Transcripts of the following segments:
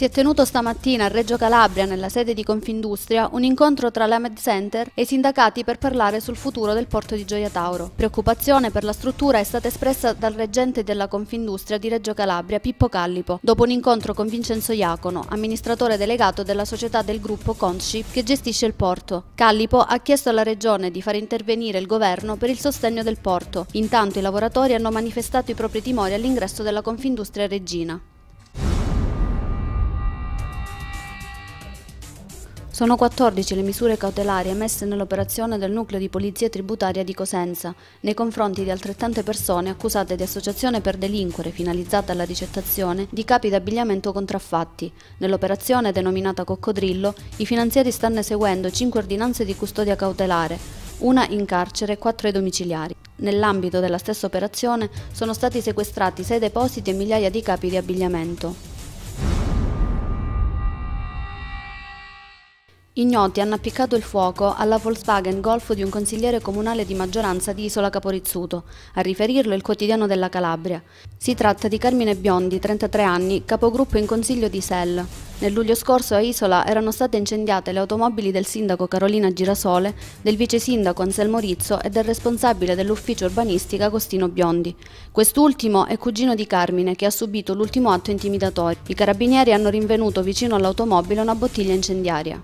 Si è tenuto stamattina a Reggio Calabria, nella sede di Confindustria, un incontro tra la Medcenter e i sindacati per parlare sul futuro del porto di Gioia Tauro. Preoccupazione per la struttura è stata espressa dal reggente della Confindustria di Reggio Calabria, Pippo Callipo, dopo un incontro con Vincenzo Iacono, amministratore delegato della società del gruppo Conscip che gestisce il porto. Callipo ha chiesto alla Regione di far intervenire il governo per il sostegno del porto. Intanto i lavoratori hanno manifestato i propri timori all'ingresso della Confindustria reggina. Sono 14 le misure cautelari emesse nell'operazione del nucleo di polizia tributaria di Cosenza nei confronti di altrettante persone accusate di associazione per delinquere finalizzata alla ricettazione di capi d'abbigliamento contraffatti. Nell'operazione denominata Coccodrillo, i finanzieri stanno eseguendo 5 ordinanze di custodia cautelare, una in carcere e 4 ai domiciliari. Nell'ambito della stessa operazione sono stati sequestrati 6 depositi e migliaia di capi di abbigliamento. Ignoti hanno appiccato il fuoco alla Volkswagen Golf di un consigliere comunale di maggioranza di Isola Caporizzuto, a riferirlo il Quotidiano della Calabria. Si tratta di Carmine Biondi, 33 anni, capogruppo in consiglio di SEL. Nel luglio scorso a Isola erano state incendiate le automobili del sindaco Carolina Girasole, del vice sindaco Anselmo Rizzo e del responsabile dell'ufficio urbanistica Agostino Biondi. Quest'ultimo è cugino di Carmine, che ha subito l'ultimo atto intimidatorio. I carabinieri hanno rinvenuto vicino all'automobile una bottiglia incendiaria.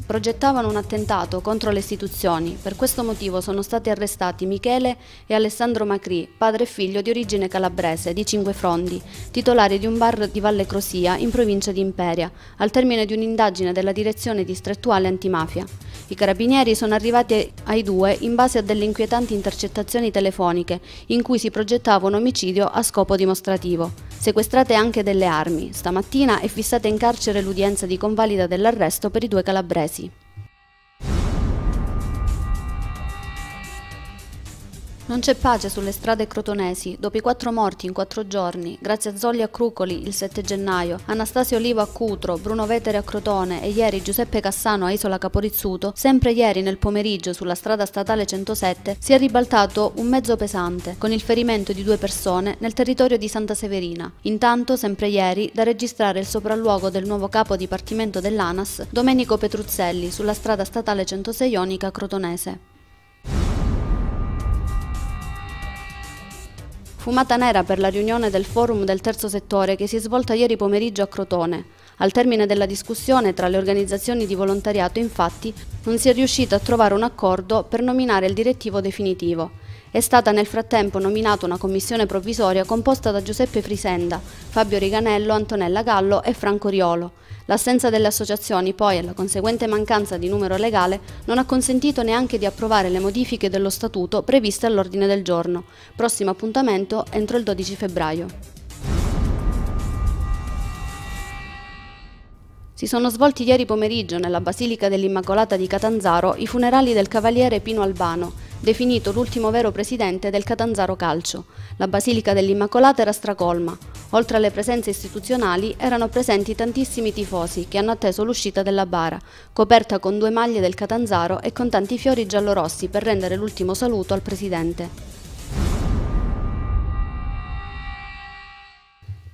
Progettavano un attentato contro le istituzioni. Per questo motivo sono stati arrestati Michele e Alessandro Macri, padre e figlio di origine calabrese, di Cinquefrondi, titolari di un bar di Valle Crosia in provincia di Imperia, al termine di un'indagine della direzione distrettuale antimafia. I carabinieri sono arrivati ai due in base a delle inquietanti intercettazioni telefoniche in cui si progettava un omicidio a scopo dimostrativo. Sequestrate anche delle armi. Stamattina è fissata in carcere l'udienza di convalida dell'arresto per i 2 calabresi. Non c'è pace sulle strade crotonesi. Dopo i 4 morti in 4 giorni, grazie a Zolli a Crucoli il 7 gennaio, Anastasio Olivo a Cutro, Bruno Vetere a Crotone e ieri Giuseppe Cassano a Isola Caporizzuto, sempre ieri nel pomeriggio sulla strada statale 107 si è ribaltato un mezzo pesante, con il ferimento di 2 persone nel territorio di Santa Severina. Intanto, sempre ieri, da registrare il sopralluogo del nuovo capo dipartimento dell'ANAS, Domenico Petruzzelli, sulla strada statale 106 Ionica Crotonese. Fumata nera per la riunione del forum del terzo settore che si è svolta ieri pomeriggio a Crotone. Al termine della discussione tra le organizzazioni di volontariato, infatti, non si è riuscito a trovare un accordo per nominare il direttivo definitivo. È stata nel frattempo nominata una commissione provvisoria composta da Giuseppe Frisenda, Fabio Riganello, Antonella Gallo e Franco Riolo. L'assenza delle associazioni, poi, e la conseguente mancanza di numero legale non ha consentito neanche di approvare le modifiche dello statuto previste all'ordine del giorno. Prossimo appuntamento entro il 12 febbraio. Si sono svolti ieri pomeriggio nella Basilica dell'Immacolata di Catanzaro i funerali del cavaliere Pino Albano, definito l'ultimo vero presidente del Catanzaro Calcio. La Basilica dell'Immacolata era stracolma. Oltre alle presenze istituzionali erano presenti tantissimi tifosi che hanno atteso l'uscita della bara, coperta con 2 maglie del Catanzaro e con tanti fiori giallorossi per rendere l'ultimo saluto al presidente.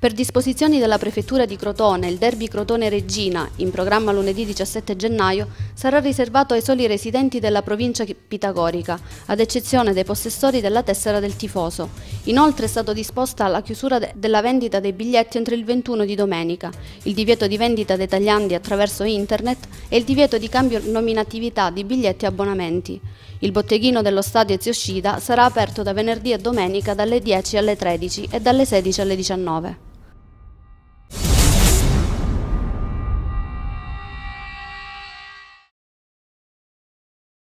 Per disposizioni della Prefettura di Crotone, il derby Crotone-Reggina, in programma lunedì 17 gennaio, sarà riservato ai soli residenti della provincia pitagorica, ad eccezione dei possessori della tessera del tifoso. Inoltre è stato disposta la chiusura della vendita dei biglietti entro il 21 di domenica, il divieto di vendita dei tagliandi attraverso internet e il divieto di cambio nominatività di biglietti e abbonamenti. Il botteghino dello stadio Ezio Scida sarà aperto da venerdì e domenica dalle 10 alle 13 e dalle 16 alle 19.